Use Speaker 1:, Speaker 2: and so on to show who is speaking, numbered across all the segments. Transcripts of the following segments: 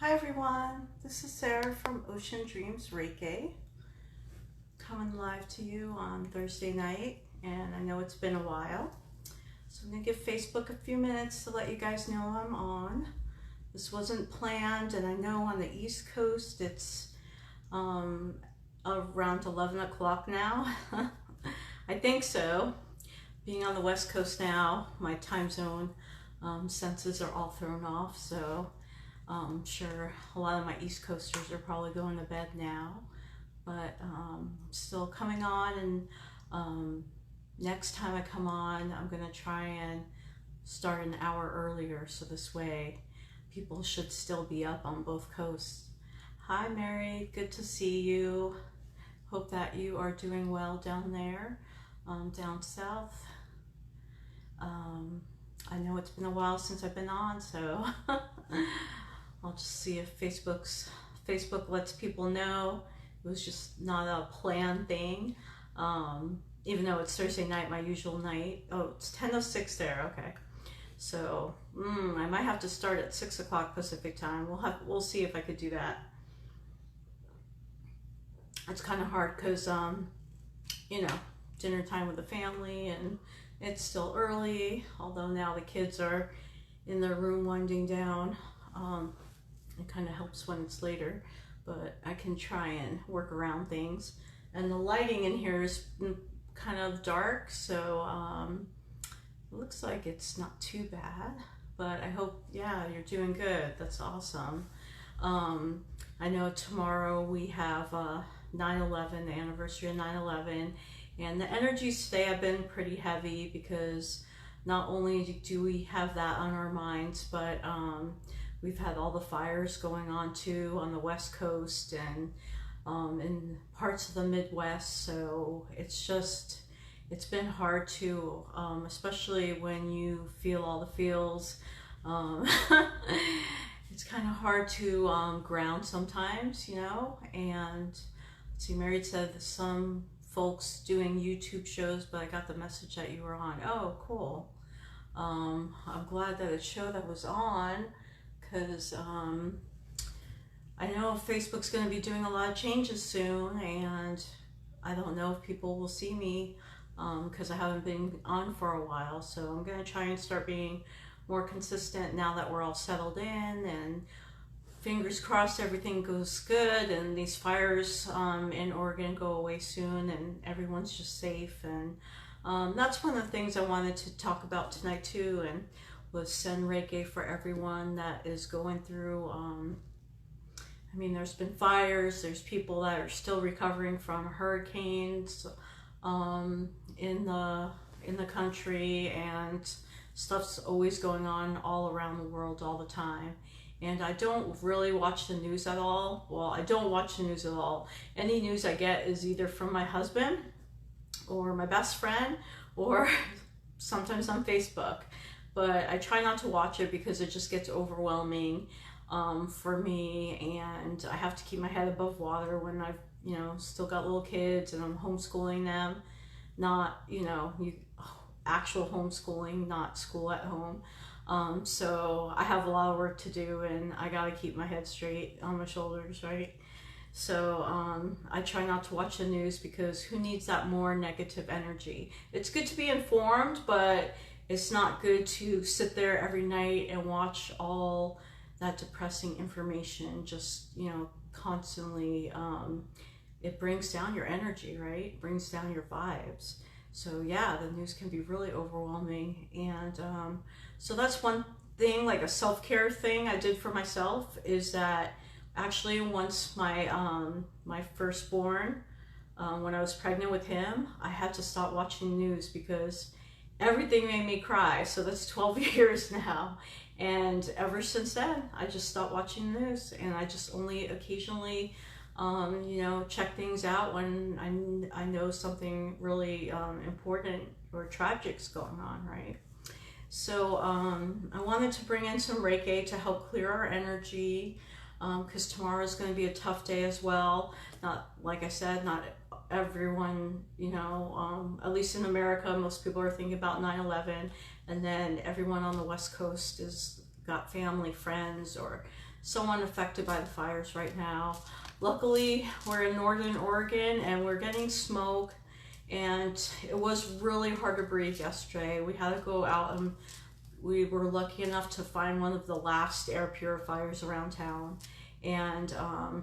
Speaker 1: Hi everyone, this is Sarah from Ocean Dreams Reiki, coming live to you on Thursday night, and I know it's been a while, so I'm going to give Facebook a few minutes to let you guys know I'm on. This wasn't planned, and I know on the East Coast it's around 11 o'clock now. I think so. Being on the West Coast now, my time zone senses are all thrown off, so I'm sure a lot of my East Coasters are probably going to bed now, but I'm still coming on, and next time I come on, I'm going to try and start an hour earlier, so this way people should still be up on both coasts. Hi Mary, good to see you. Hope that you are doing well down there, down south. I know it's been a while since I've been on, so I'll just see if Facebook lets people know. It was just not a planned thing. Even though it's Thursday night, my usual night. Oh, it's 10:06 there. Okay, so I might have to start at 6 o'clock Pacific time. We'll see if I could do that. It's kind of hard because you know, dinner time with the family, and it's still early. Although now the kids are in their room winding down. It kind of helps when it's later, but I can try and work around things. And the lighting in here is kind of dark, so it looks like it's not too bad, but I hope, yeah, you're doing good. That's awesome. I know tomorrow we have 9/11, the anniversary of 9/11, and the energies today have been pretty heavy because not only do we have that on our minds, but we've had all the fires going on too on the West Coast and in parts of the Midwest. So it's been hard to, especially when you feel all the feels. It's kind of hard to ground sometimes, you know. And let's see, Mary said that some folks doing YouTube shows, but I got the message that you were on. Oh, cool. I'm glad that it showed I was on, because I know Facebook's going to be doing a lot of changes soon, and I don't know if people will see me because I haven't been on for a while. So I'm going to try and start being more consistent now that we're all settled in, and fingers crossed everything goes good and these fires in Oregon go away soon and everyone's just safe. And that's one of the things I wanted to talk about tonight too, and was send Reiki for everyone that is going through, I mean, there's been fires, there's people that are still recovering from hurricanes in the country, and stuff's always going on all around the world all the time. And I don't really watch the news at all. Well, I don't watch the news at all. Any news I get is either from my husband or my best friend, or sometimes on Facebook. But I try not to watch it because it just gets overwhelming for me, and I have to keep my head above water when I've, you know, still got little kids and I'm homeschooling them. Not, you know, actual homeschooling, not school at home. So I have a lot of work to do, and I gotta keep my head straight on my shoulders, right? So I try not to watch the news because who needs that more negative energy? It's good to be informed, but it's not good to sit there every night and watch all that depressing information just, you know, constantly. It brings down your energy, right? It brings down your vibes. So yeah, the news can be really overwhelming. And so that's one thing, like a self-care thing I did for myself, is that actually once my my firstborn, when I was pregnant with him, I had to stop watching the news because everything made me cry. So that's 12 years now. And ever since then, I just stopped watching the news, and I just only occasionally you know, check things out when I know something really important or tragic's going on, right? So I wanted to bring in some Reiki to help clear our energy, because tomorrow is going to be a tough day as well. Not, like I said, not everyone, you know, at least in America, most people are thinking about 9/11, and then everyone on the West Coast is got family, friends, or someone affected by the fires right now. Luckily, we're in northern Oregon and we're getting smoke, and it was really hard to breathe yesterday. We had to go out, and we were lucky enough to find one of the last air purifiers around town, and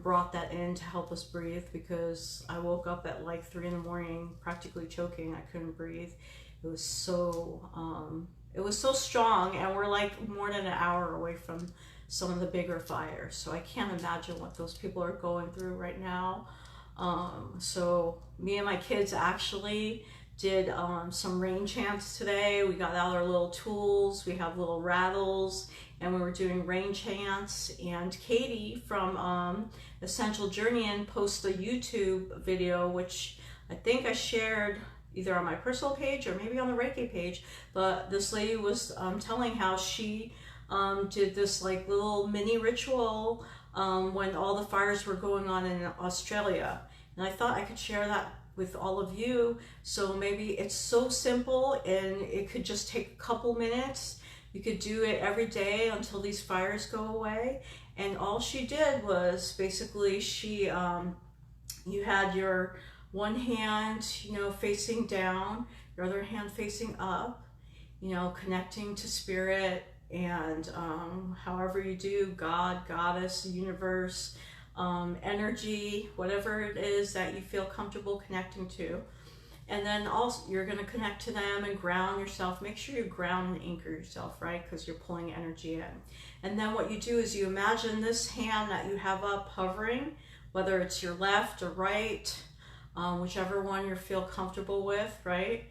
Speaker 1: brought that in to help us breathe, because I woke up at like 3 in the morning practically choking. I couldn't breathe. It was so strong, and we're like more than an hour away from some of the bigger fires, so I can't imagine what those people are going through right now. So me and my kids actually did some rain chants today. We got out our little tools, we have little rattles, and we were doing rain chants. And Katie from Essential Journeying posted a YouTube video, which I think I shared either on my personal page or maybe on the Reiki page, but this lady was telling how she did this like little mini ritual when all the fires were going on in Australia. And I thought I could share that with all of you. So maybe it's so simple and it could just take a couple minutes. You could do it every day until these fires go away. And all she did was basically you had your one hand, facing down, your other hand facing up, connecting to spirit, and however you do, God, Goddess, universe, energy, whatever it is that you feel comfortable connecting to. And then also you're going to connect to them and ground yourself. Make sure you ground and anchor yourself, right? Because you're pulling energy in. And then what you do is you imagine this hand that you have up hovering, whether it's your left or right, whichever one you feel comfortable with, right?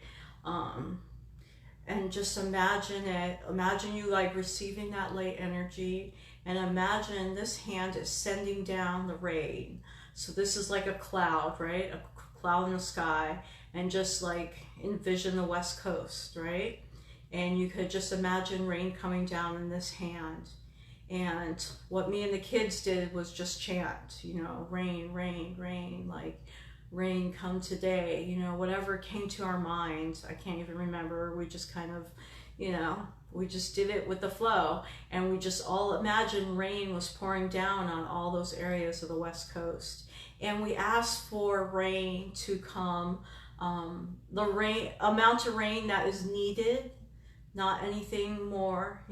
Speaker 1: And just imagine it. Imagine you like receiving that light energy, and imagine this hand is sending down the rain. So this is like a cloud, right? A cloud in the sky, and just like envision the West Coast, right? And you could just imagine rain coming down in this hand. And what me and the kids did was just chant, rain, rain, rain, like rain come today, whatever came to our minds. I can't even remember. We just kind of, we just did it with the flow, and we just all imagined rain was pouring down on all those areas of the West Coast. And we asked for rain to come, the amount of rain that is needed, not anything more,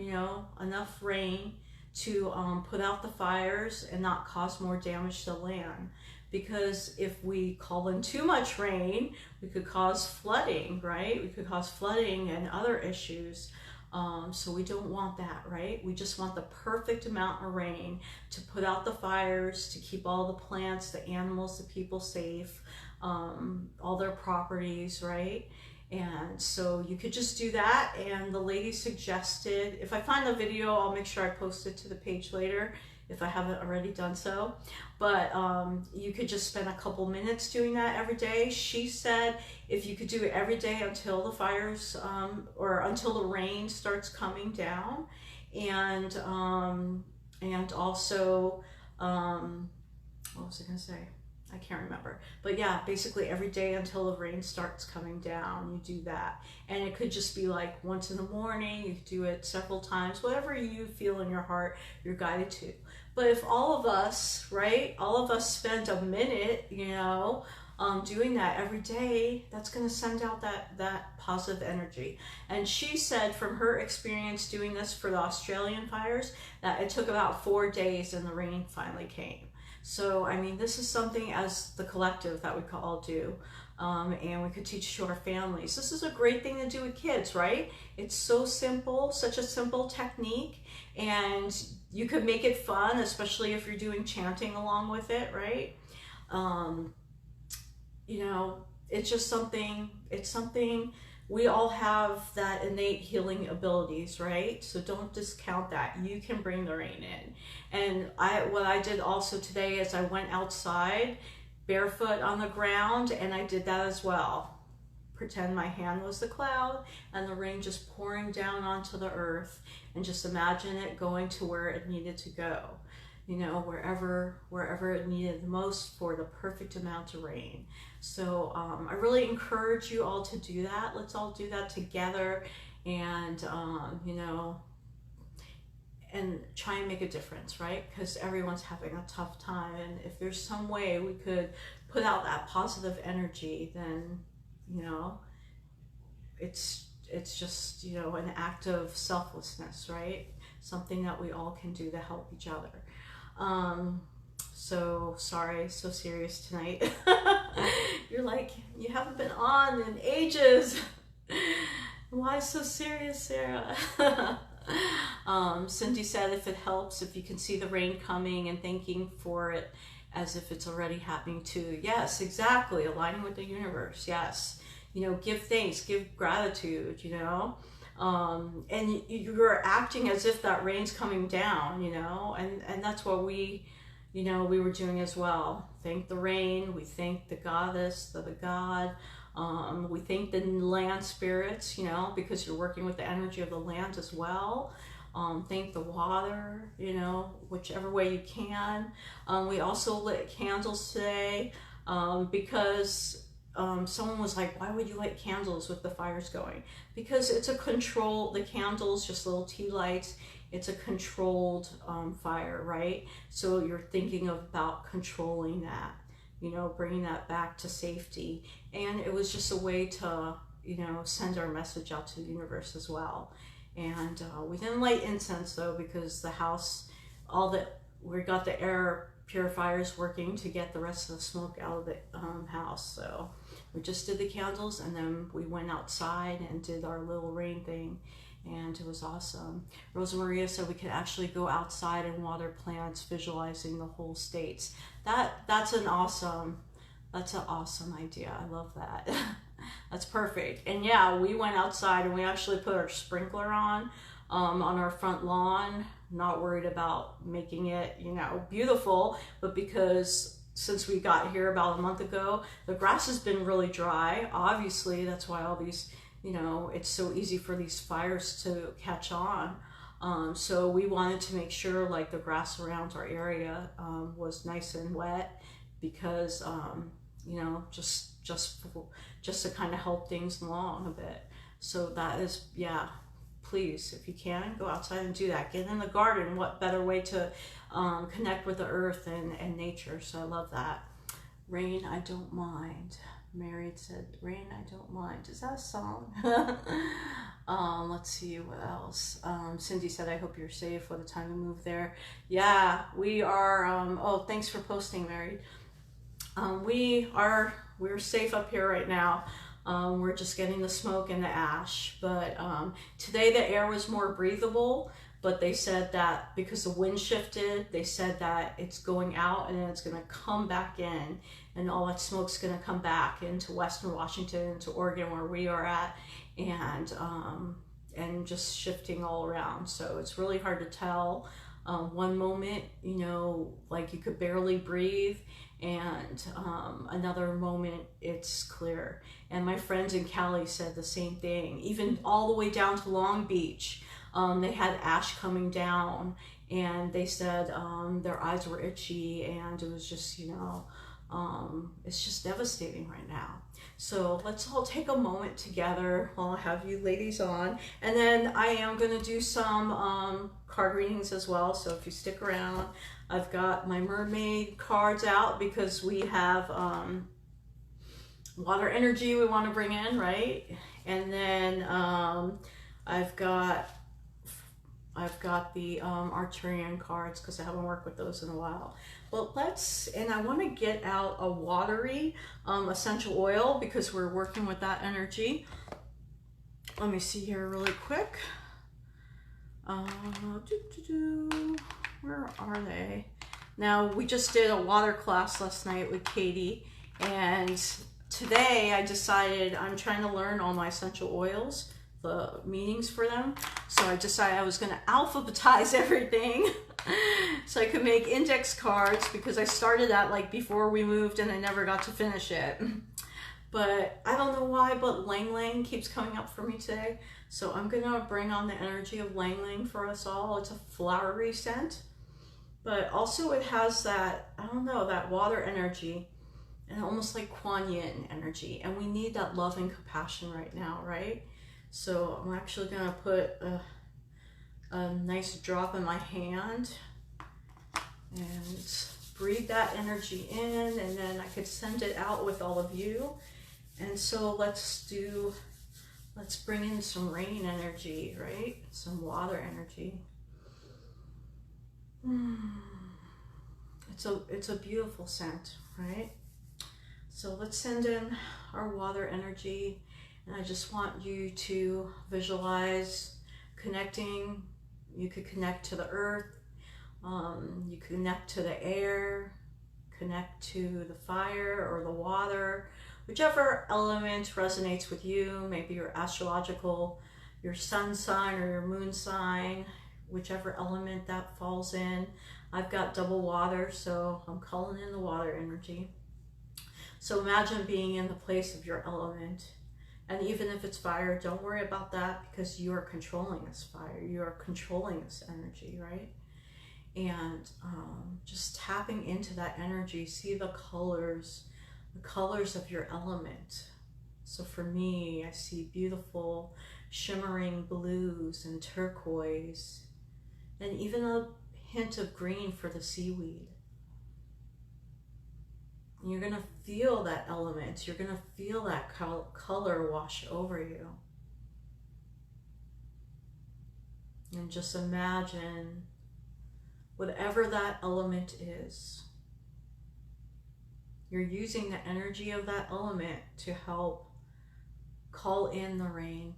Speaker 1: enough rain to put out the fires and not cause more damage to land. Because if we call in too much rain, we could cause flooding, right? We could cause flooding and other issues. So we don't want that, right? We just want the perfect amount of rain to put out the fires, to keep all the plants, the animals, the people safe, all their properties, right? And so you could just do that. And the lady suggested, if I find the video, I'll make sure I post it to the page later, if I haven't already done so. But you could just spend a couple minutes doing that every day. She said if you could do it every day until the fires or until the rain starts coming down. And also, what was I gonna say? I can't remember. But yeah, basically every day until the rain starts coming down, you do that. And it could just be like once in the morning, you could do it several times, whatever you feel in your heart, you're guided to. But if all of us, right, all of us spend a minute, doing that every day, that's going to send out that positive energy. And she said from her experience doing this for the Australian fires, that it took about 4 days and the rain finally came. So, I mean, this is something as the collective that we could all do, and we could teach to our families. This is a great thing to do with kids, right? It's so simple, such a simple technique, and you could make it fun, especially if you're doing chanting along with it, right? It's just something, we all have that innate healing abilities, right? So don't discount that. You can bring the rain in. And what I did also today is I went outside barefoot on the ground, and I did that as well. Pretend my hand was the cloud and the rain just pouring down onto the earth, and just imagine it going to where it needed to go. Wherever it needed the most for the perfect amount of rain. So I really encourage you all to do that. Let's all do that together. And, and and try and make a difference, right? Because everyone's having a tough time, and if there's some way we could put out that positive energy, then, you know, it's just, you know, an act of selflessness, right? Something that we all can do to help each other. So sorry, so serious tonight. You're like, you haven't been on in ages. Why so serious, Sarah? Cindy said, if it helps, if you can see the rain coming and thanking for it as if it's already happening too. Yes, exactly. Aligning with the universe. Yes. You know, give thanks, give gratitude, you know. And you're acting as if that rain's coming down, you know, and that's what we, you know, we were doing as well. Thank the rain. We thank the goddess, the god. We thank the land spirits, you know, because you're working with the energy of the land as well. Thank the water, you know, whichever way you can. We also lit candles today because someone was like, why would you light candles with the fires going? Because it's a control, the candles, just little tea lights, it's a controlled fire, right? So you're thinking about controlling that, you know, bringing that back to safety. And it was just a way to, you know, send our message out to the universe as well. And we didn't light incense though, because the house, we got the air purifiers working to get the rest of the smoke out of the house. So we just did the candles, and then we went outside and did our little rain thing, and it was awesome. Rosa Maria said we could actually go outside and water plants, visualizing the whole states. That's an awesome idea. I love that. That's perfect. And yeah, we went outside and we actually put our sprinkler on our front lawn. Not worried about making it, you know, beautiful, but because since we got here about a month ago, the grass has been really dry. Obviously, that's why all these, you know, it's so easy for these fires to catch on. So we wanted to make sure like the grass around our area was nice and wet, because you know, just to kind of help things along a bit. So that is, yeah, please, if you can, go outside and do that. Get in the garden. What better way to connect with the earth and nature? So I love that. Rain, I don't mind. Mary said, rain, I don't mind. Is that a song? Let's see what else. Cindy said, I hope you're safe for the time to move there. Yeah, we are. Oh, thanks for posting, Mary. We're safe up here right now. We're just getting the smoke and the ash, but today the air was more breathable, but they said that because the wind shifted, they said that it's going out and then it's going to come back in, and all that smoke's going to come back into Western Washington, into Oregon where we are at, and just shifting all around. So it's really hard to tell. One moment, you know, like you could barely breathe, and another moment it's clear. And my friends in Cali said the same thing. Even all the way down to Long Beach, they had ash coming down, and they said their eyes were itchy, and it was just, you know, it's just devastating right now. So let's all take a moment together. I'll have you ladies on, and then I am going to do some card readings as well. So if you stick around, I've got my mermaid cards out because we have water energy we want to bring in, right? And then I've got the Arcturian cards because I haven't worked with those in a while. But and I want to get out a watery essential oil because we're working with that energy. Let me see here really quick. Where are they? Now, we just did a water class last night with Katie, and today I decided I'm trying to learn all my essential oils, the meanings for them. So I decided I was going to alphabetize everything so I could make index cards, because I started that like before we moved and I never got to finish it. But I don't know why, but Lang Lang keeps coming up for me today. So I'm going to bring on the energy of Lang Lang for us all. It's a flowery scent, but also it has that, I don't know, that water energy and almost like Kuan Yin energy. And we need that love and compassion right now, right? So I'm actually going to put a nice drop in my hand and breathe that energy in, and then I could send it out with all of you. And so let's bring in some rain energy, right? Some water energy. It's a beautiful scent, right? So let's send in our water energy, and I just want you to visualize connecting. You could connect to the earth, you connect to the air, connect to the fire or the water, whichever element resonates with you. Maybe your astrological, your sun sign or your moon sign, whichever element that falls in. I've got double water, so I'm calling in the water energy. So imagine being in the place of your element. And even if it's fire, don't worry about that, because you are controlling this fire. You are controlling this energy, right? And just tapping into that energy, see the colors of your element. So for me, I see beautiful shimmering blues and turquoise, and even a hint of green for the seaweed. And you're gonna feel that element. You're gonna feel that color wash over you. And just imagine whatever that element is, you're using the energy of that element to help call in the rain.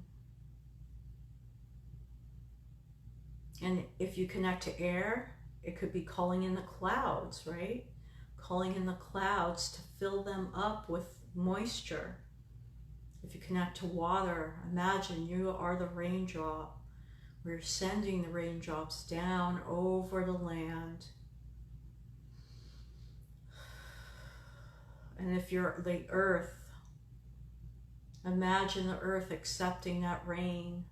Speaker 1: And if you connect to air, it could be calling in the clouds, right? Calling in the clouds to fill them up with moisture. If you connect to water, imagine you are the raindrop. We're sending the raindrops down over the land. And if you're the earth, imagine the earth accepting that rain.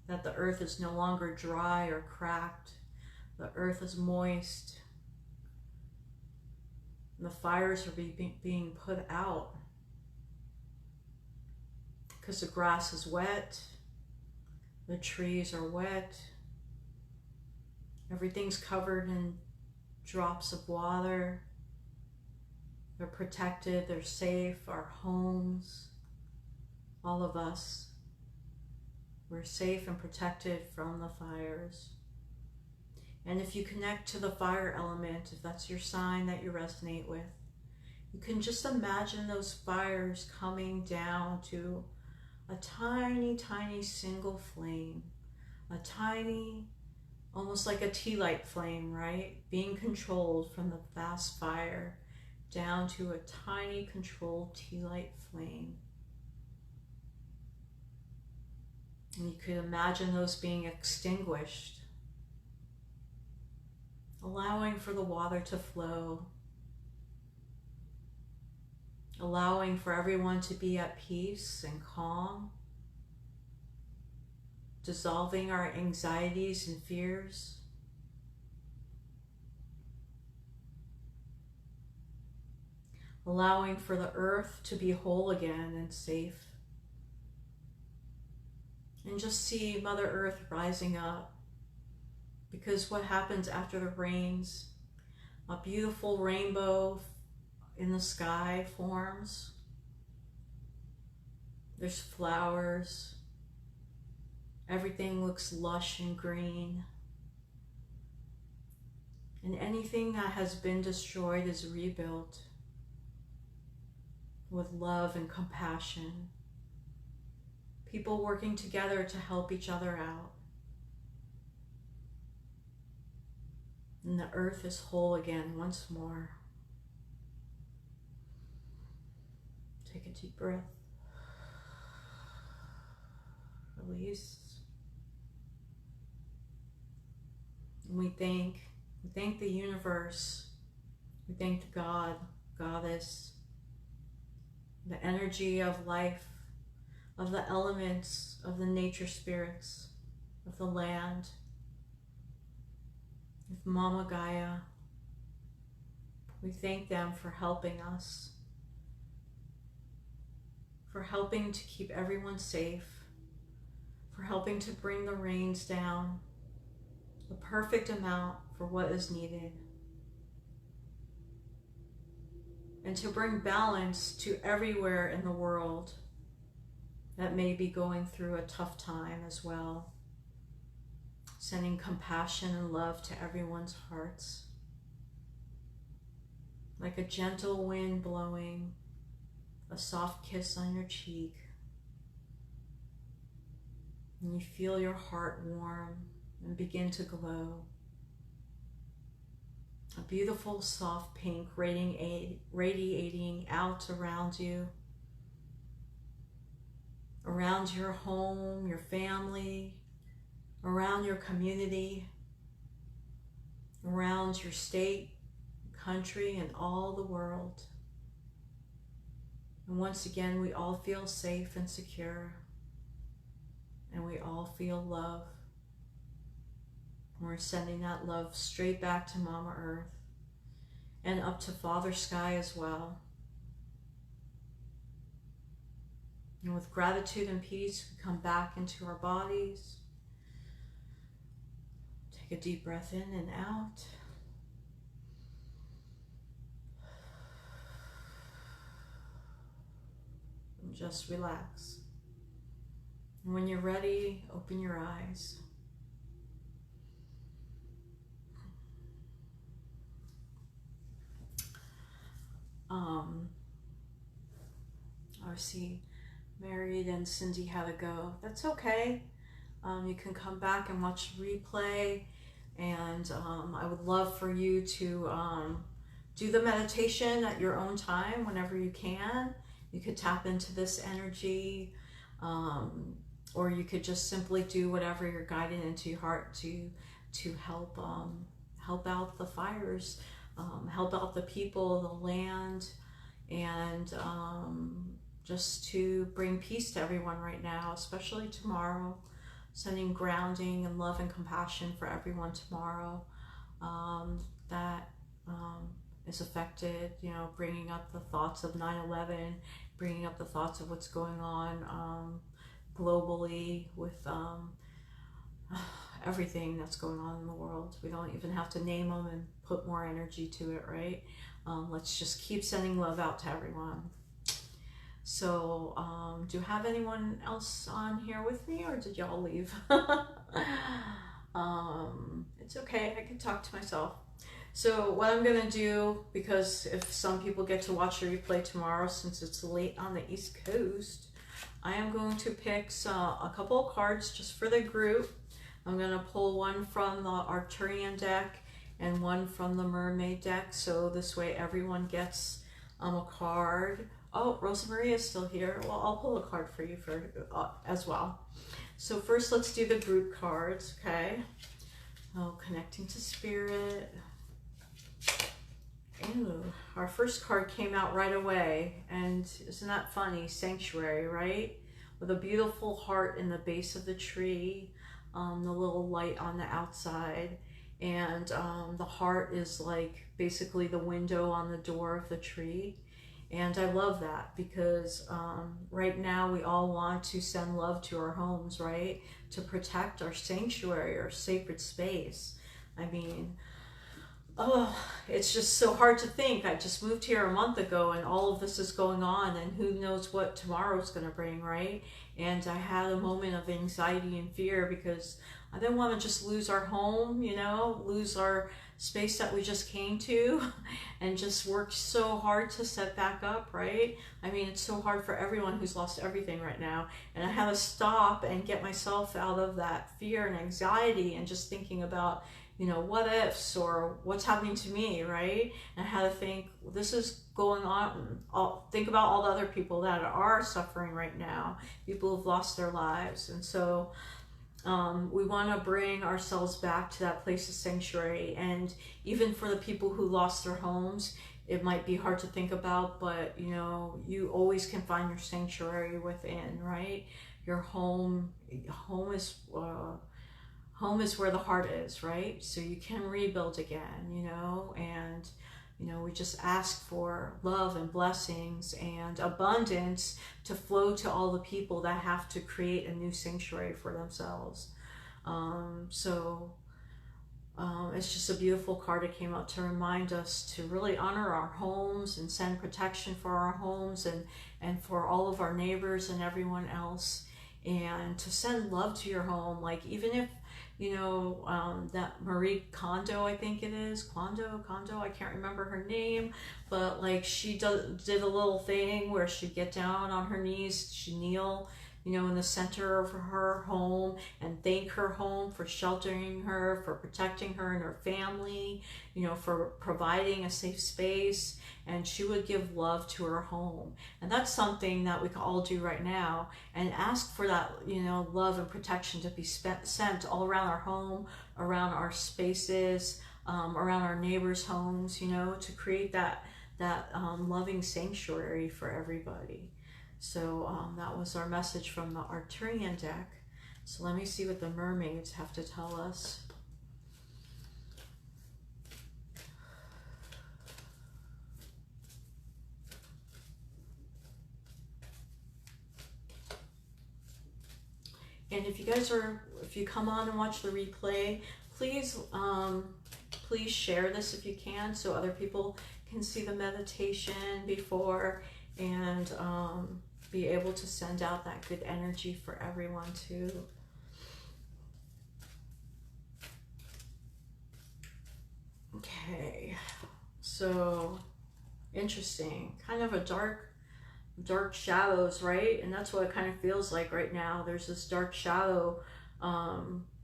Speaker 1: That the earth is no longer dry or cracked. The earth is moist. And the fires are being put out, because the grass is wet, the trees are wet, everything's covered in drops of water. They're protected, they're safe, our homes, all of us. We're safe and protected from the fires. And if you connect to the fire element, if that's your sign that you resonate with, you can just imagine those fires coming down to a tiny, tiny single flame. A tiny, almost like a tea light flame, right? Being controlled from the vast fire down to a tiny controlled tea light flame. And you could imagine those being extinguished, allowing for the water to flow, allowing for everyone to be at peace and calm, dissolving our anxieties and fears. Allowing for the earth to be whole again and safe. And just see Mother Earth rising up. Because what happens after the rains, a beautiful rainbow in the sky forms. There's flowers. Everything looks lush and green. And anything that has been destroyed is rebuilt with love and compassion. People working together to help each other out. And the earth is whole again once more. Take a deep breath. Release. And we thank the universe. We thank the God, Goddess, the energy of life, of the elements, of the nature spirits, of the land, of Mama Gaia. We thank them for helping us, for helping to keep everyone safe, for helping to bring the rains down, the perfect amount for what is needed, and to bring balance to everywhere in the world that may be going through a tough time as well. Sending compassion and love to everyone's hearts. Like a gentle wind blowing, a soft kiss on your cheek. And you feel your heart warm and begin to glow. A beautiful soft pink radiating out around you, around your home, your family, around your community, around your state, country, and all the world. And once again, we all feel safe and secure, and we all feel love. We're sending that love straight back to Mama Earth and up to Father Sky as well. And with gratitude and peace, we come back into our bodies. Take a deep breath in and out. And just relax. And when you're ready, open your eyes. Obviously, Married and Cindy had to go. That's okay. You can come back and watch the replay, and I would love for you to do the meditation at your own time whenever you can. You could tap into this energy, or you could just simply do whatever you're guided into your heart to help out the fires, help out the people, the land, and just to bring peace to everyone right now, especially tomorrow. Sending grounding and love and compassion for everyone tomorrow that is affected, you know, bringing up the thoughts of 9/11, bringing up the thoughts of what's going on globally with everything that's going on in the world. We don't even have to name them and put more energy to it, right? Let's just keep sending love out to everyone. So, do you have anyone else on here with me, or did y'all leave? It's okay, I can talk to myself. So what I'm gonna do, because if some people get to watch the replay tomorrow, since it's late on the East Coast, I am going to pick a couple of cards just for the group. I'm gonna pull one from the Arcturian deck and one from the Mermaid deck, so this way everyone gets a card. Oh, Rosa Maria is still here. Well, I'll pull a card for you as well. So first, let's do the group cards, okay? Oh, connecting to spirit. Ooh, our first card came out right away, and isn't that funny? Sanctuary, right? With a beautiful heart in the base of the tree, the little light on the outside, and the heart is like basically the window on the door of the tree. And I love that because right now we all want to send love to our homes, right? To protect our sanctuary, our sacred space. I mean, oh, it's just so hard to think. I just moved here a month ago and all of this is going on, and who knows what tomorrow's going to bring, right? And I had a moment of anxiety and fear because I didn't want to just lose our home, you know, lose our space that we just came to and just worked so hard to set back up, right? I mean, it's so hard for everyone who's lost everything right now. And I had to stop and get myself out of that fear and anxiety and just thinking about, you know, what ifs or what's happening to me, right? And I had to think, this is going on. Think about all the other people that are suffering right now, people who've lost their lives. And so we want to bring ourselves back to that place of sanctuary. And even for the people who lost their homes, it might be hard to think about, but you know, you always can find your sanctuary within, right? Your home is where the heart is, right? So you can rebuild again, you know, and You know, we just ask for love and blessings and abundance to flow to all the people that have to create a new sanctuary for themselves. It's just a beautiful card that came out to remind us to really honor our homes and send protection for our homes and for all of our neighbors and everyone else, and to send love to your home. Like, even if, you know, that Marie Kondo, I think it is, Kondo, I can't remember her name, but like she did a little thing where she'd get down on her knees, she'd kneel, you know, in the center of her home and thank her home for sheltering her, for protecting her and her family, you know, for providing a safe space. And she would give love to her home. And that's something that we can all do right now, and ask for that, you know, love and protection to be sent all around our home, around our spaces, around our neighbors' homes, you know, to create that loving sanctuary for everybody. So that was our message from the Arcturian deck. So let me see what the mermaids have to tell us. And if you come on and watch the replay, please share this if you can, so other people can see the meditation before, and be able to send out that good energy for everyone too. Okay, so interesting, kind of a dark shadows, right? And that's what it kind of feels like right now. There's this dark shadow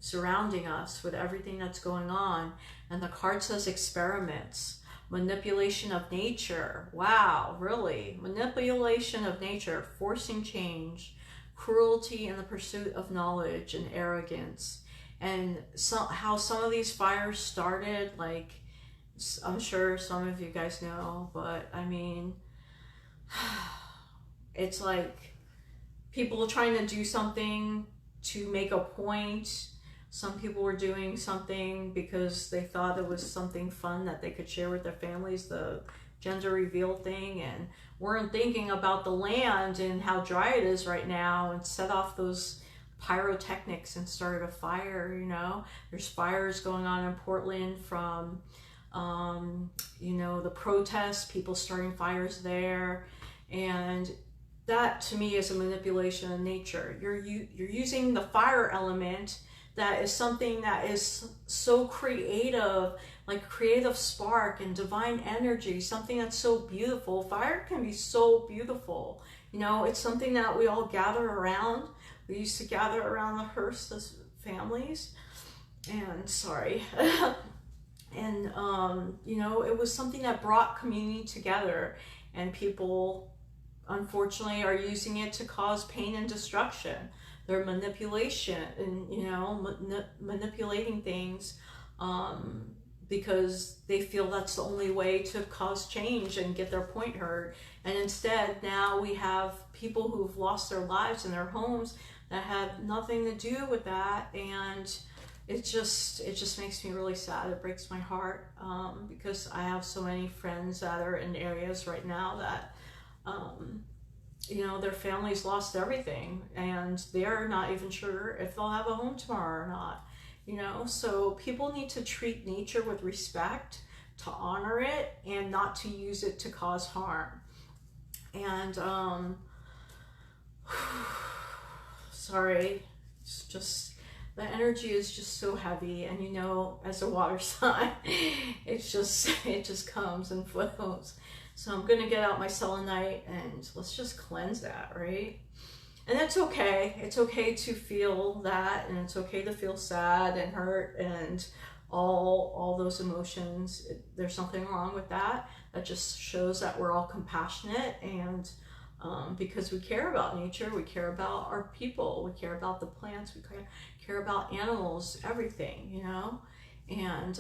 Speaker 1: surrounding us with everything that's going on. And the card says experiments, manipulation of nature. Wow, really? Manipulation of nature, forcing change, cruelty in the pursuit of knowledge, and arrogance. And how some of these fires started, like, I'm sure some of you guys know, but I mean, it's like people trying to do something to make a point. Some people were doing something because they thought it was something fun that they could share with their families, the gender reveal thing, and weren't thinking about the land and how dry it is right now, and set off those pyrotechnics and started a fire. You know, there's fires going on in Portland from you know, the protests, people starting fires there. And that to me is a manipulation of nature. You're using the fire element, that is something that is so creative, like creative spark and divine energy, something that's so beautiful. Fire can be so beautiful. You know, it's something that we all gather around. We used to gather around the hearths as families, and sorry. And you know, it was something that brought community together, and people unfortunately are using it to cause pain and destruction. They're manipulation, and you know, manipulating things because they feel that's the only way to cause change and get their point heard. And instead, now we have people who've lost their lives and their homes that had nothing to do with that, and it just makes me really sad. It breaks my heart because I have so many friends that are in areas right now that you know, their families lost everything, and they're not even sure if they'll have a home tomorrow or not. You know, so people need to treat nature with respect, to honor it, and not to use it to cause harm. And sorry, it's just, the energy is just so heavy, and you know, as a water sign, it just comes and flows. So I'm gonna get out my selenite and let's just cleanse that, right? And that's okay. It's okay to feel that, and it's okay to feel sad and hurt and all those emotions. There's something wrong with that. That just shows that we're all compassionate, and because we care about nature, we care about our people, we care about the plants, we care about animals, everything, you know? And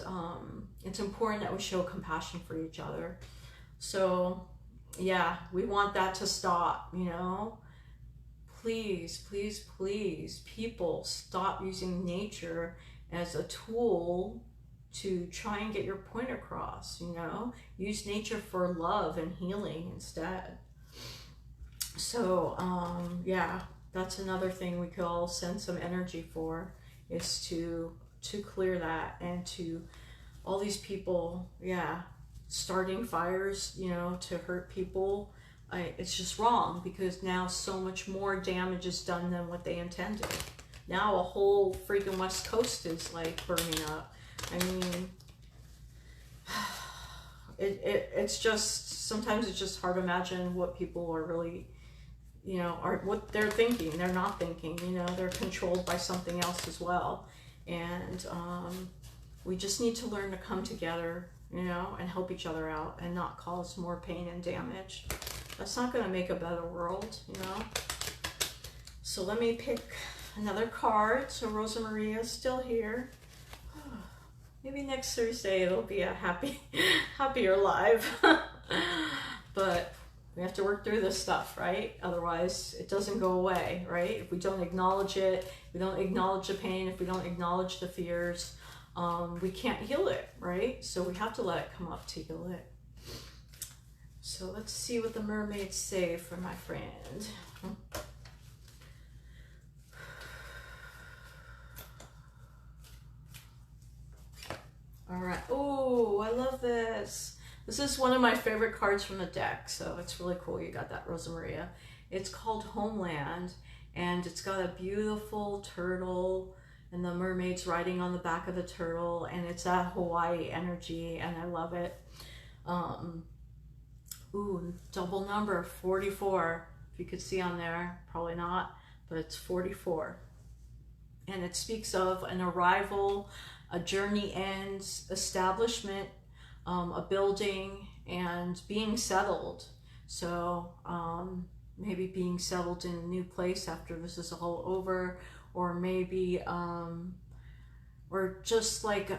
Speaker 1: it's important that we show compassion for each other. So yeah, we want that to stop, you know? Please, please, please, people, stop using nature as a tool to try and get your point across, you know? Use nature for love and healing instead. So, yeah, that's another thing we could all send some energy for, is to clear that, and to all these people, yeah, starting fires, you know, to hurt people. It's just wrong, because now so much more damage is done than what they intended. Now a whole freaking West Coast is like burning up. I mean, it's just, sometimes it's just hard to imagine what people are really, you know, are what they're thinking. They're not thinking, you know, they're controlled by something else as well. And we just need to learn to come together, you know, and help each other out, and not cause more pain and damage. That's not going to make a better world, you know. So let me pick another card. So Rosa Maria is still here. Maybe next Thursday it'll be a happier live. But we have to work through this stuff, right? Otherwise it doesn't go away, right? If we don't acknowledge it, if we don't acknowledge the pain, if we don't acknowledge the fears, we can't heal it, right? So we have to let it come up to heal it. So let's see what the mermaids say for my friend. All right. Oh, I love this. This is one of my favorite cards from the deck, so it's really cool you got that, Rosa Maria. It's called Homeland, and it's got a beautiful turtle, and the mermaid's riding on the back of the turtle, and it's that Hawaii energy, and I love it. Ooh, double number, 44. If you could see on there, probably not, but it's 44. And it speaks of an arrival, a journey ends, establishment, a building, and being settled. So maybe being settled in a new place after this is all over, or maybe, or just like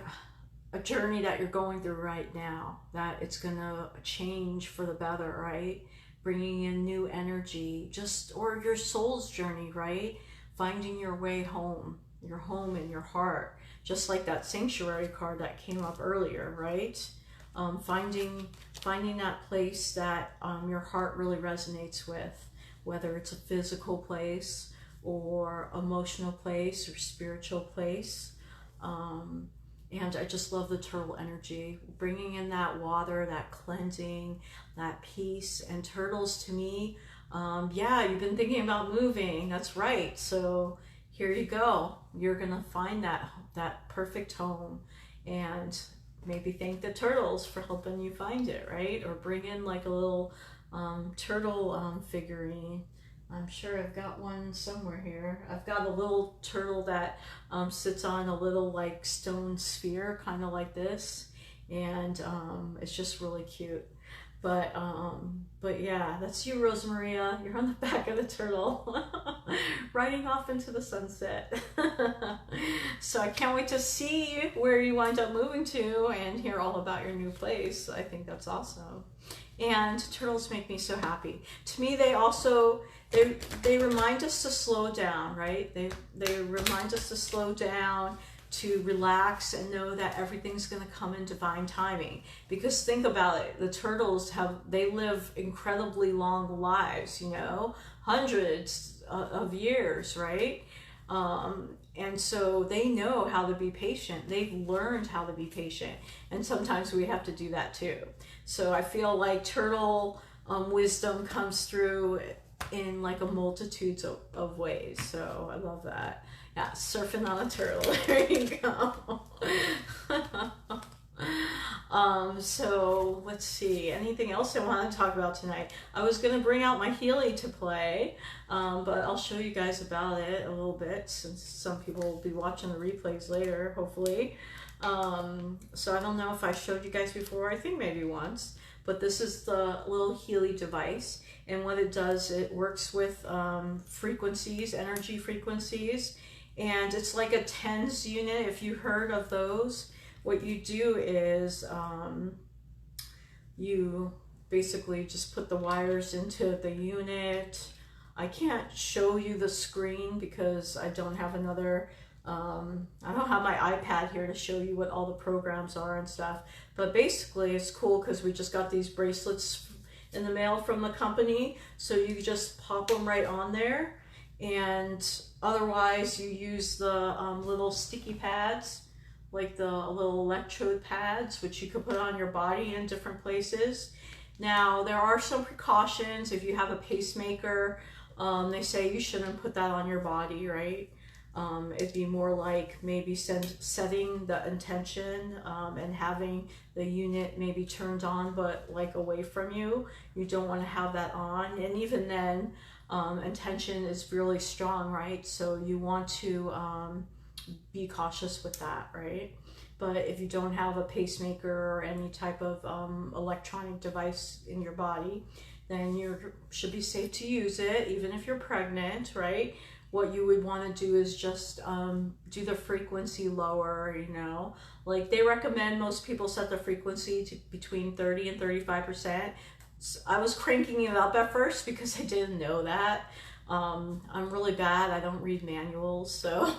Speaker 1: a journey that you're going through right now, that it's gonna change for the better, right? Bringing in new energy, just, or your soul's journey, right? Finding your way home, your home in your heart, just like that sanctuary card that came up earlier, right? Finding that place that your heart really resonates with, whether it's a physical place or emotional place or spiritual place. And I just love the turtle energy, bringing in that water, that cleansing, that peace. And turtles, to me, yeah, you've been thinking about moving. That's right. So here you go. You're gonna find that perfect home, and maybe thank the turtles for helping you find it, right? Or bring in like a little turtle figurine. I'm sure I've got one somewhere here. I've got a little turtle that sits on a little like stone sphere, kind of like this, and it's just really cute. But yeah, that's you, Rosa Maria. You're on the back of the turtle, riding off into the sunset. So I can't wait to see where you wind up moving to and hear all about your new place. I think that's awesome. And turtles make me so happy. To me, they also, they remind us to slow down, right? They remind us to slow down, to relax, and know that everything's going to come in divine timing. Because think about it, the turtles they live incredibly long lives, you know, hundreds of years, right? And so they know how to be patient. They've learned how to be patient, and sometimes we have to do that too. So I feel like turtle wisdom comes through in like a multitude of ways. So I love that. Yeah, surfing on a turtle. There you go. So let's see, anything else I want to talk about tonight? I was going to bring out my Healy to play, but I'll show you guys about it a little bit, since some people will be watching the replays later, hopefully. So I don't know if I showed you guys before. I think maybe once, but this is the little Healy device, and what it does, it works with frequencies, energy frequencies, and it's like a TENS unit, if you heard of those. What you do is you basically just put the wires into the unit. I can't show you the screen because I don't have another I don't have my iPad here to show you what all the programs are and stuff, but basically it's cool because we just got these bracelets in the mail from the company, so you just pop them right on there, and otherwise you use the little sticky pads, like the little electrode pads, which you could put on your body in different places. Now there are some precautions. If you have a pacemaker, they say you shouldn't put that on your body, right? It'd be more like maybe setting the intention and having the unit maybe turned on but like away from you. You don't want to have that on, and even then intention is really strong, right? So you want to be cautious with that, right? But if you don't have a pacemaker or any type of electronic device in your body, then you should be safe to use it, even if you're pregnant, right? What you would want to do is just do the frequency lower, you know. Like they recommend most people set the frequency to between 30 and 35%. So I was cranking it up at first because I didn't know that. I'm really bad. I don't read manuals, so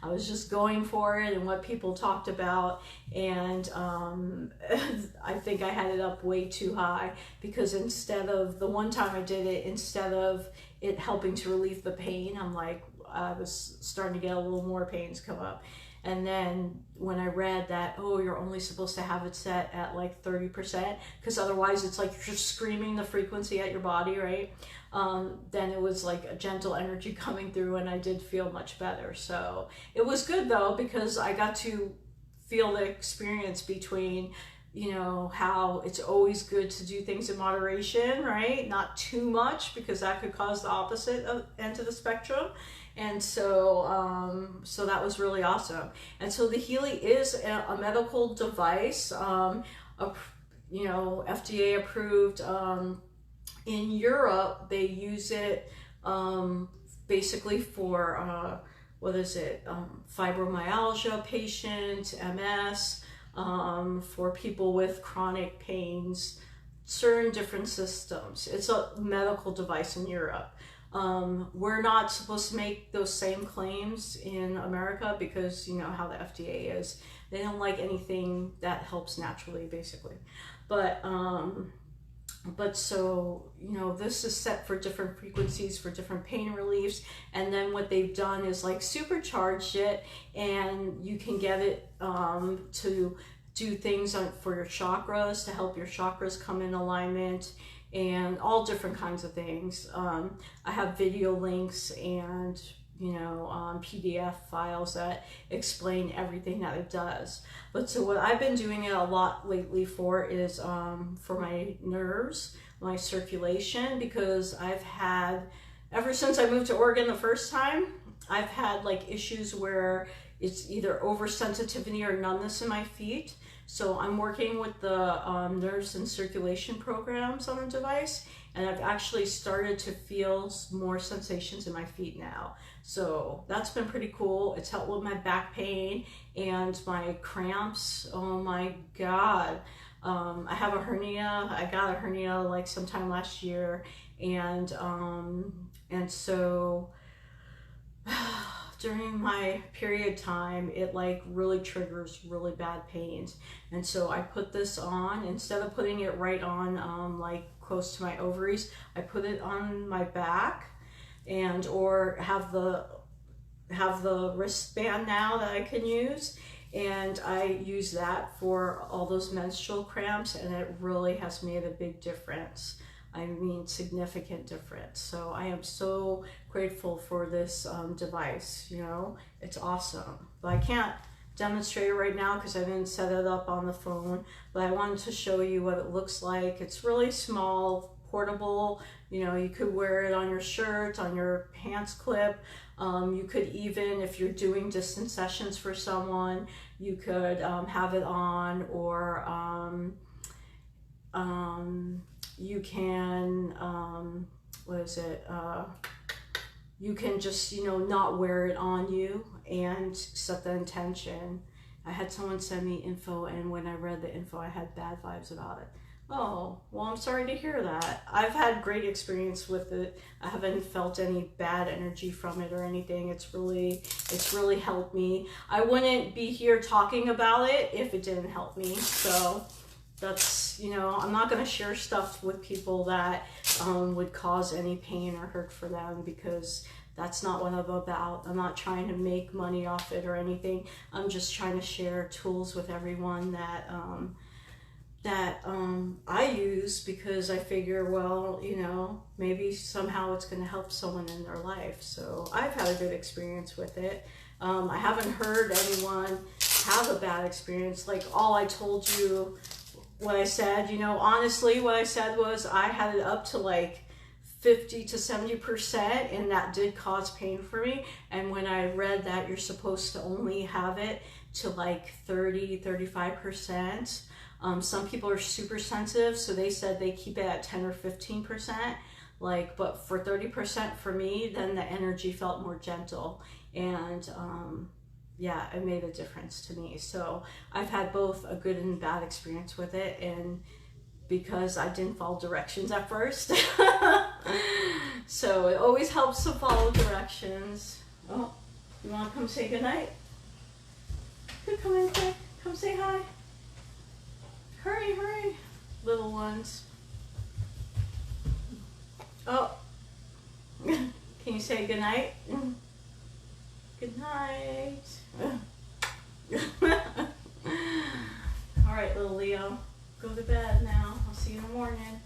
Speaker 1: I was just going for it and what people talked about, and I think I had it up way too high, because instead of the one time I did it, instead of it helping to relieve the pain, I was starting to get a little more pains come up. And then when I read that, oh, you're only supposed to have it set at like 30%, because otherwise it's like you're screaming the frequency at your body, right? Then it was like a gentle energy coming through, and I did feel much better. So it was good though, because I got to feel the experience between, you know, how it's always good to do things in moderation, right? Not too much, because that could cause the opposite end of the spectrum. And so, so that was really awesome. And so the Healy is a medical device, you know, FDA approved. In Europe, they use it basically for, what is it, fibromyalgia patients, MS, for people with chronic pains, certain different systems. It's a medical device in Europe. We're not supposed to make those same claims in America because you know how the FDA is. They don't like anything that helps naturally, basically. But so, you know, this is set for different frequencies for different pain reliefs, and then what they've done is like supercharged it, and you can get it to do things for your chakras, to help your chakras come in alignment, and all different kinds of things. I have video links and, you know, PDF files that explain everything that it does. But so what I've been doing it a lot lately for is for my nerves, my circulation, because I've had, ever since I moved to Oregon the first time, I've had like issues where it's either oversensitivity or numbness in my feet. So I'm working with the nerves and circulation programs on the device, and I've actually started to feel more sensations in my feet now. So that's been pretty cool. It's helped with my back pain and my cramps. Oh my God. I have a hernia. I got a hernia like sometime last year, and so during my period time, it like really triggers really bad pains. And so I put this on, instead of putting it right on like close to my ovaries, I put it on my back, and or have the wristband now that I can use, and I use that for all those menstrual cramps, and it really has made a big difference. I mean, significant difference. So I am so grateful for this device, you know, it's awesome. But I can't demonstrate it right now because I didn't set it up on the phone, but I wanted to show you what it looks like. It's really small, portable, you know, you could wear it on your shirt, on your pants clip. You could even, if you're doing distance sessions for someone, you could have it on, or you can, what is it? You can just, you know, not wear it on you and set the intention. I had someone send me info, and when I read the info, I had bad vibes about it. Oh, well, I'm sorry to hear that. I've had great experience with it. I haven't felt any bad energy from it or anything. It's really helped me. I wouldn't be here talking about it if it didn't help me. So that's, I'm not going to share stuff with people that would cause any pain or hurt for them, because that's not what I'm about. I'm not trying to make money off it or anything. I'm just trying to share tools with everyone that I use, because I figure, well, maybe somehow it's going to help someone in their life. So I've had a good experience with it. I haven't heard anyone have a bad experience. Like, all I told you, what I said, honestly, what I said was I had it up to like 50 to 70%, and that did cause pain for me. And when I read that you're supposed to only have it to like 35%, some people are super sensitive, so they said they keep it at 10 or 15%. But for 30% for me, then the energy felt more gentle, and yeah, it made a difference to me. So I've had both a good and bad experience with it, and because I didn't follow directions at first. So it always helps to follow directions. Oh, you want to come say goodnight? Come in quick. Come say hi. Hurry, hurry, little ones. Oh, can you say goodnight? Good night. All right, little Leo, go to bed now. I'll see you in the morning.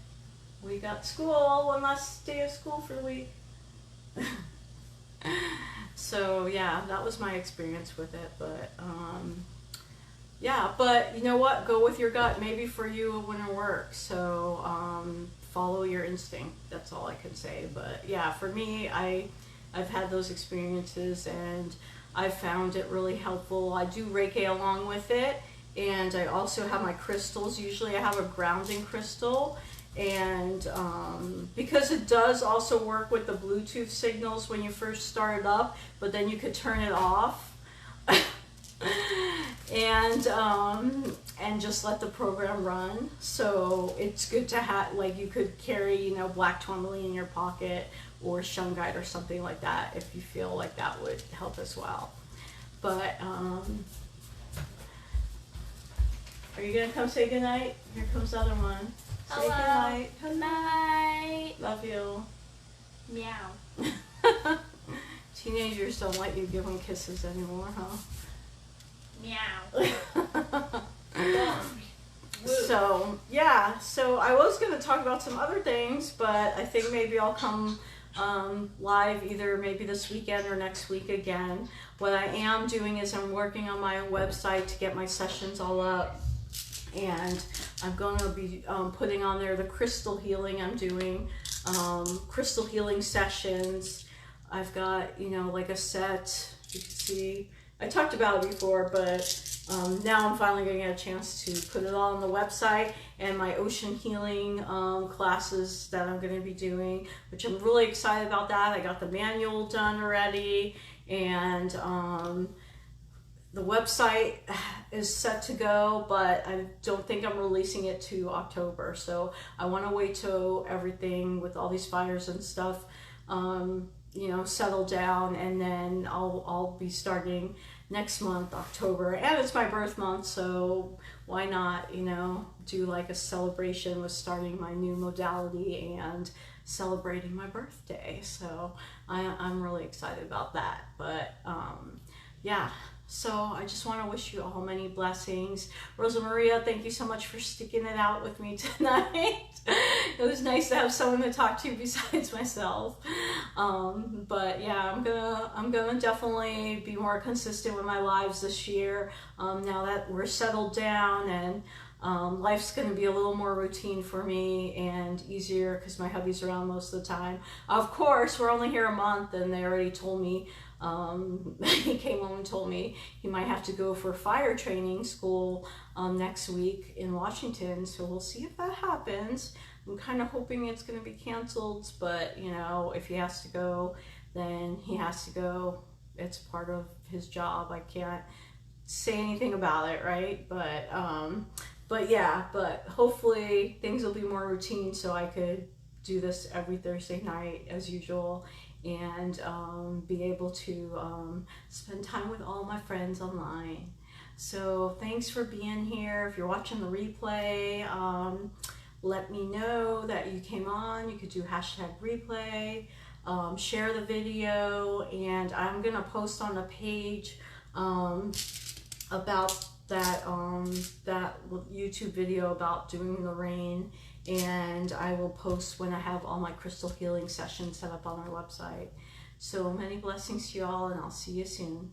Speaker 1: We got school, one last day of school for the week. So yeah, that was my experience with it. But yeah, but you know what? Go with your gut. Maybe for you it wouldn't work. So follow your instinct. That's all I can say. But yeah, for me, I've had those experiences, and I've found it really helpful. I do Reiki along with it, and I also have my crystals. Usually I have a grounding crystal, and because it does also work with the Bluetooth signals when you first start it up, but then you could turn it off. And just let the program run. So it's good to have, like, you could carry, black tourmaline in your pocket, or shungite or something like that, if you feel like that would help as well. But are you gonna come say goodnight? Here comes the other one. Say
Speaker 2: hello.
Speaker 1: Goodnight.
Speaker 2: Good night.
Speaker 1: Love you.
Speaker 2: Meow.
Speaker 1: Teenagers don't let you give them kisses anymore, huh?
Speaker 2: Meow.
Speaker 1: So yeah, so I was going to talk about some other things, but I think maybe I'll come live either maybe this weekend or next week again. What I am doing is I'm working on my website to get my sessions all up, and I'm going to be putting on there the crystal healing I'm doing, crystal healing sessions. I've got, like a set, you can see, I talked about it before, but now I'm finally going to get a chance to put it all on the website, and my ocean healing classes that I'm going to be doing, which I'm really excited about that. I got the manual done already, and the website is set to go, but I don't think I'm releasing it to October. So I want to wait till everything with all these fires and stuff settle down, and then I'll be starting next month, October, and it's my birth month, so why not, do like a celebration with starting my new modality and celebrating my birthday. So I'm really excited about that. But yeah, so I just want to wish you all many blessings. Rosa Maria, thank you so much for sticking it out with me tonight. It was nice to have someone to talk to besides myself. But yeah, I'm gonna definitely be more consistent with my lives this year. Now that we're settled down, and life's gonna be a little more routine for me and easier because my hubby's around most of the time. Of course, we're only here a month, and they already told me, he came home and told me he might have to go for fire training school next week in Washington, so we'll see if that happens. I'm kind of hoping it's going to be canceled, but if he has to go, then he has to go. It's part of his job. I can't say anything about it, right? But But yeah, but hopefully things will be more routine so I could do this every Thursday night as usual, and be able to spend time with all my friends online. So thanks for being here. If you're watching the replay, let me know that you came on. You could do #replay, share the video, and I'm gonna post on the page about that that YouTube video about doing the rain, and I will post when I have all my crystal healing sessions set up on my website. So many blessings to you all, and I'll see you soon.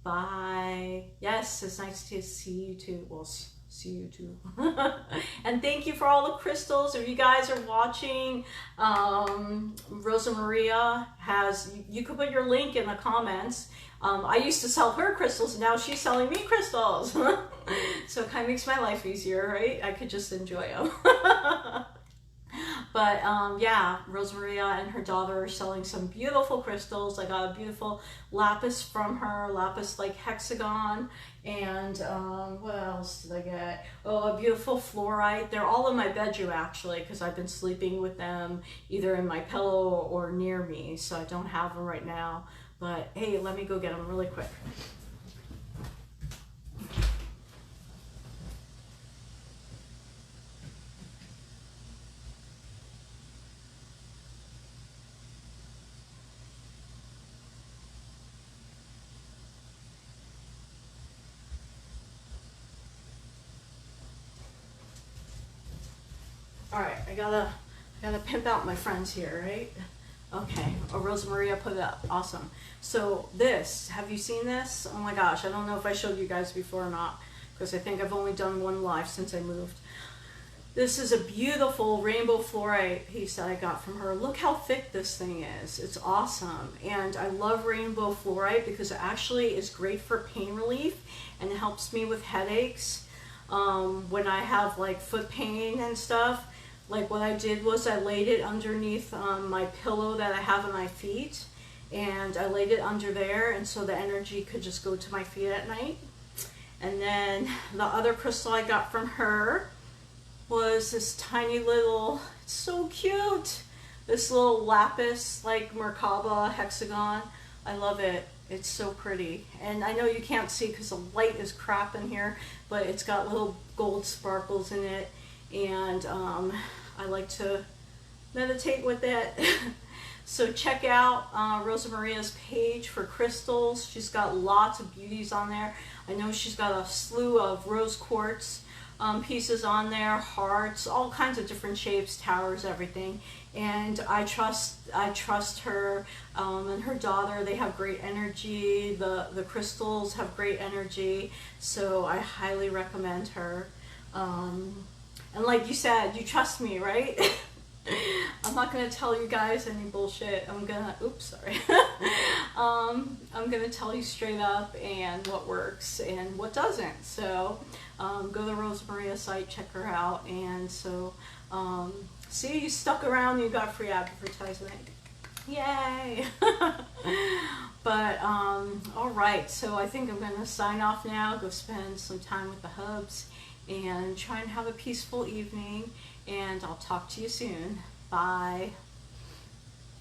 Speaker 1: Bye. Yes, it's nice to see you too. Well, see you too. And thank you for all the crystals. If you guys are watching, Rosa Maria has, you could put your link in the comments. I used to sell her crystals, and now she's selling me crystals. So it kind of makes my life easier, right? I could just enjoy them. But yeah, Rosa Maria and her daughter are selling some beautiful crystals. I got a beautiful lapis from her, lapis like hexagon. And what else did I get? Oh, a beautiful fluorite. They're all in my bedroom actually, because I've been sleeping with them either in my pillow or near me. So I don't have them right now. But hey, let me go get them really quick. All right, I gotta pimp out my friends here, right? Okay, oh, Rosa Maria put it up, awesome. So this, have you seen this? Oh my gosh, I don't know if I showed you guys before or not, because I think I've only done one live since I moved. This is a beautiful rainbow fluorite piece that I got from her. Look how thick this thing is. It's awesome. And I love rainbow fluorite because it actually is great for pain relief, and it helps me with headaches. When I have like foot pain and stuff, like what I did was I laid it underneath my pillow that I have on my feet, and I laid it under there, and so the energy could just go to my feet at night. And then the other crystal I got from her was this tiny little, it's so cute, this little lapis like Merkaba hexagon. I love it. It's so pretty. And I know you can't see because the light is crap in here, but it's got little gold sparkles in it, and I like to meditate with it. So check out Rosa Maria's page for crystals. She's got lots of beauties on there. I know she's got a slew of rose quartz pieces on there, hearts, all kinds of different shapes, towers, everything. And I trust her and her daughter. They have great energy. The crystals have great energy, so I highly recommend her. And like you said, you trust me, right? I'm not gonna tell you guys any bullshit. I'm gonna, oops, sorry. I'm gonna tell you straight up and what works and what doesn't. So go to the Rosa Maria site, check her out. And so see, you stuck around, you got free advertisement. Yay. But all right, so I think I'm gonna sign off now, go spend some time with the hubs, and try and have a peaceful evening, and I'll talk to you soon. Bye.